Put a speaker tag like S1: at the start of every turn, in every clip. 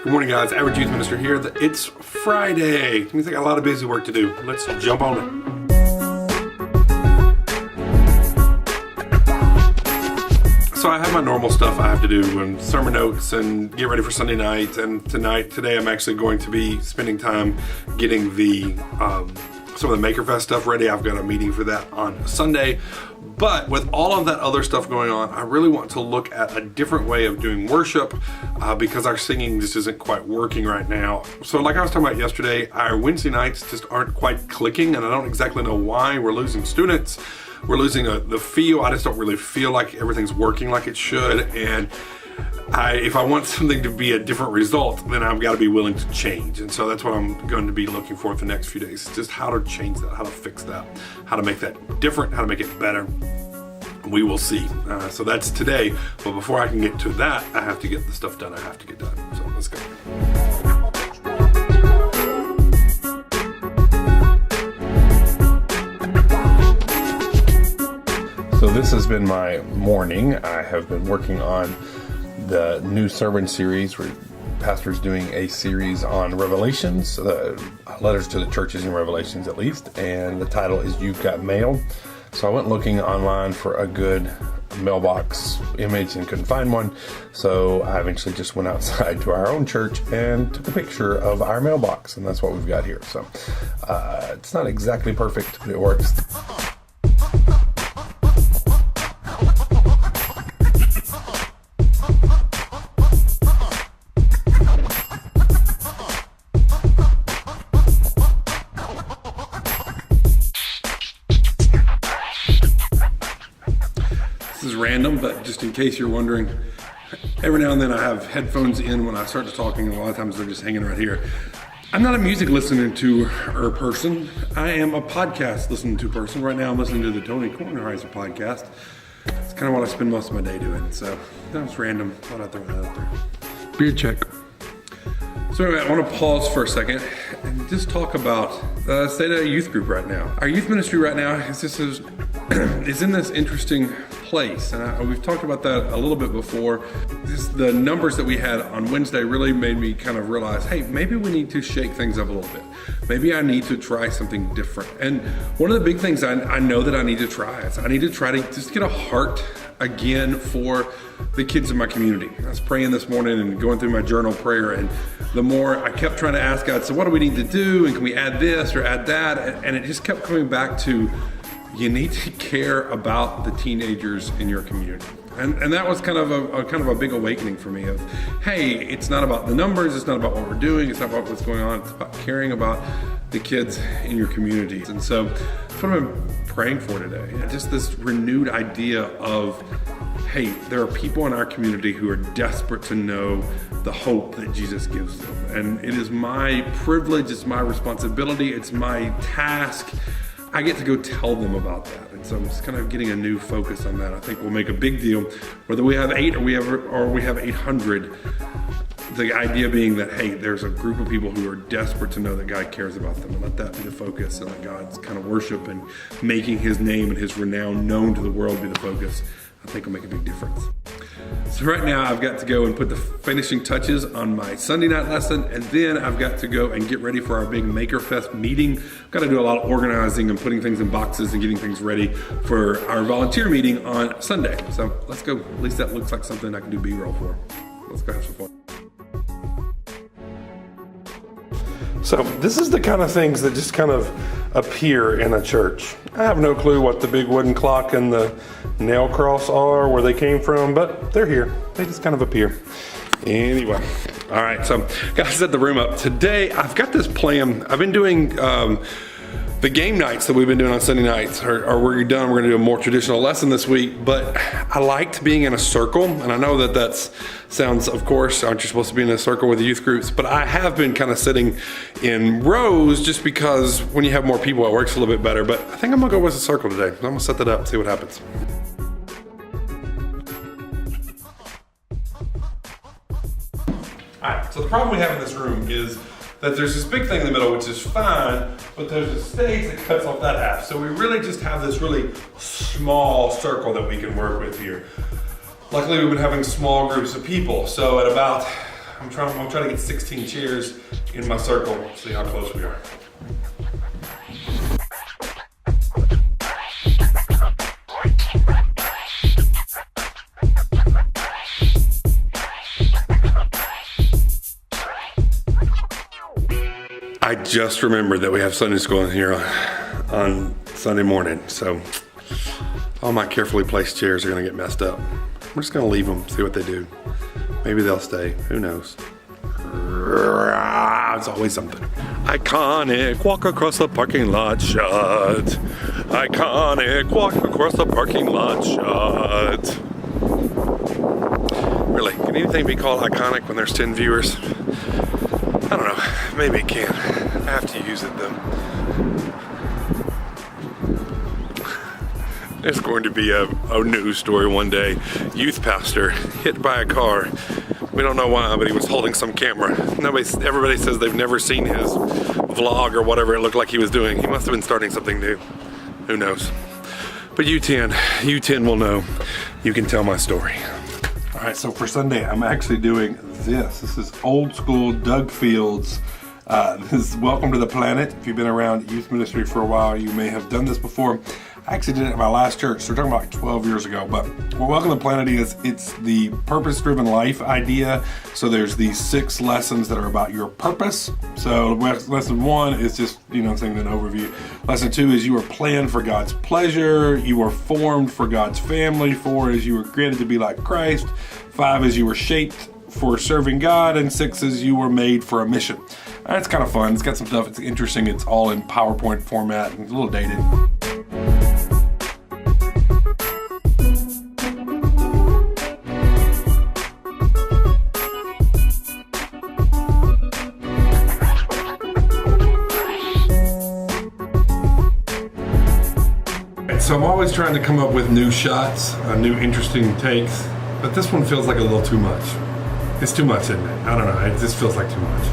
S1: Good morning, guys. Average Youth Minister here. It's Friday. It means I got a lot of busy work to do. Let's jump on it. So I have my normal stuff I have to do and sermon notes and get ready for Sunday night. And today I'm actually going to be spending time getting some of the MakerFest stuff ready. I've got a meeting for that on Sunday. But with all of that other stuff going on, I really want to look at a different way of doing worship because our singing just isn't quite working right now. So like I was talking about yesterday, our Wednesday nights just aren't quite clicking, and I don't exactly know why. We're losing students. We're losing the feel. I just don't really feel like everything's working like it should. And if I want something to be a different result, then I've got to be willing to change. And so that's what I'm going to be looking for the next few days. Just how to change that, how to fix that, how to make that different, how to make it better. We will see. So that's today. But before I can get to that, I have to get the stuff done I have to get done. So let's go. So this has been my morning. I have been working on the new sermon series where pastor's doing a series on Revelations, letters to the churches in Revelations at least, and the title is You've Got Mail. So I went looking online for a good mailbox image and couldn't find one, so I eventually just went outside to our own church and took a picture of our mailbox, and that's what we've got here. So it's not exactly perfect, but it works. This is random, but just in case you're wondering, every now and then I have headphones in when I start to talking, and a lot of times they're just hanging right here. I'm not a music listening to person. I am a podcast listening to person. Right now I'm listening to the Tony Kornheiser podcast. It's kind of what I spend most of my day doing. So that was random. Thought I'd throw that out there. Beer check. So anyway, I want to pause for a second and just talk about the state of the youth group right now. Our youth ministry right now is in this interesting place, and we've talked about that a little bit before. The numbers that we had on Wednesday really made me kind of realize, hey, maybe we need to shake things up a little bit. Maybe I need to try something different. And one of the big things I know that I need to try is I need to try to just get a heart again for the kids in my community. I was praying this morning and going through my journal prayer, and the more I kept trying to ask God, so what do we need to do, and can we add this or add that, and it just kept coming back to, you need to care about the teenagers in your community. And that was kind of a big awakening for me of, hey, it's not about the numbers, it's not about what we're doing, it's not about what's going on, it's about caring about the kids in your community. And so that's what I'm praying for today. Just this renewed idea of, hey, there are people in our community who are desperate to know the hope that Jesus gives them. And it is my privilege, it's my responsibility, it's my task. I get to go tell them about that. And so I'm just kind of getting a new focus on that. I think we'll make a big deal, whether we have 8 or we have 800. The idea being that, hey, there's a group of people who are desperate to know that God cares about them, and let that be the focus, and let God's kind of worship and making his name and his renown known to the world be the focus. I think will make a big difference. So right now I've got to go and put the finishing touches on my Sunday night lesson, and then I've got to go and get ready for our big MakerFest meeting. I've got to do a lot of organizing and putting things in boxes and getting things ready for our volunteer meeting on Sunday. So let's go. At least that looks like something I can do B-roll for. Let's go have some fun. So this is the kind of things that just kind of appear in a church. I have no clue what the big wooden clock and the nail cross are, where they came from, but they're here. They just kind of appear. Anyway, all right, so gotta set the room up. Today, I've got this plan. I've been doing the game nights that we've been doing on Sunday nights we're done. We're gonna do a more traditional lesson this week, but I liked being in a circle, and I know that sounds, of course, aren't you supposed to be in a circle with the youth groups, but I have been kind of sitting in rows just because when you have more people, it works a little bit better, but I think I'm gonna go with a circle today. I'm gonna set that up, see what happens. All right, so the problem we have in this room is that there's this big thing in the middle, which is fine, but there's a stage that cuts off that half. So we really just have this really small circle that we can work with here. Luckily, we've been having small groups of people. So at about I'm gonna try to get 16 chairs in my circle, see how close we are. I just remembered that we have Sunday school in here on Sunday morning, so all my carefully placed chairs are gonna get messed up. We're just gonna leave them, see what they do. Maybe they'll stay, who knows? It's always something. Iconic, walk across the parking lot shut. Iconic, walk across the parking lot shut. Really, can anything be called iconic when there's 10 viewers? I don't know, maybe it can. I have to use it though. There's going to be a news story one day. Youth pastor hit by a car. We don't know why, but he was holding some camera. Everybody says they've never seen his vlog or whatever it looked like he was doing. He must have been starting something new. Who knows? But you10 will know. You can tell my story. All right, so for Sunday, I'm actually doing this. This is old school Doug Fields. This is Welcome to the Planet. If you've been around youth ministry for a while, you may have done this before. I actually did it at my last church, so we're talking about like 12 years ago. But what Welcome to the Planet is, it's the purpose-driven life idea. So there's these 6 lessons that are about your purpose. So lesson 1 is just, saying an overview. Lesson 2 is you were planned for God's pleasure. You were formed for God's family. 4 is you were created to be like Christ. 5 is you were shaped for serving God. And 6 is you were made for a mission. And it's kind of fun. It's got some stuff. It's interesting. It's all in PowerPoint format and it's a little dated. So I'm always trying to come up with new shots, new interesting takes, but this one feels like a little too much. It's too much, isn't it? I don't know, it just feels like too much.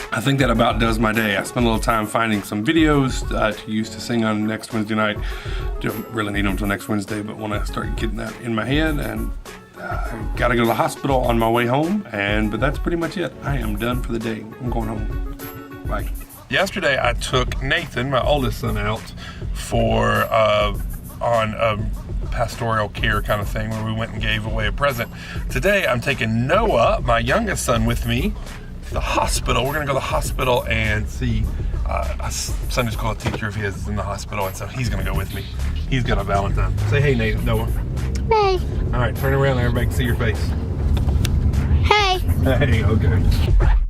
S1: I think that about does my day. I spent a little time finding some videos to use to sing on next Wednesday night. Don't really need them until next Wednesday, but want to start getting that in my head. And I gotta go to the hospital on my way home. But that's pretty much it. I am done for the day. I'm going home. Bye. Yesterday I took Nathan, my oldest son, out for on a pastoral care kind of thing where we went and gave away a present. Today I'm taking Noah, my youngest son, with me. The hospital. We're gonna go to the hospital and see a Sunday school teacher of his is in the hospital, and so he's gonna go with me. He's got a Valentine. Say hey, Nate, Noah.
S2: Hey.
S1: All right, turn around, everybody can see your face.
S2: Hey.
S1: Hey, okay.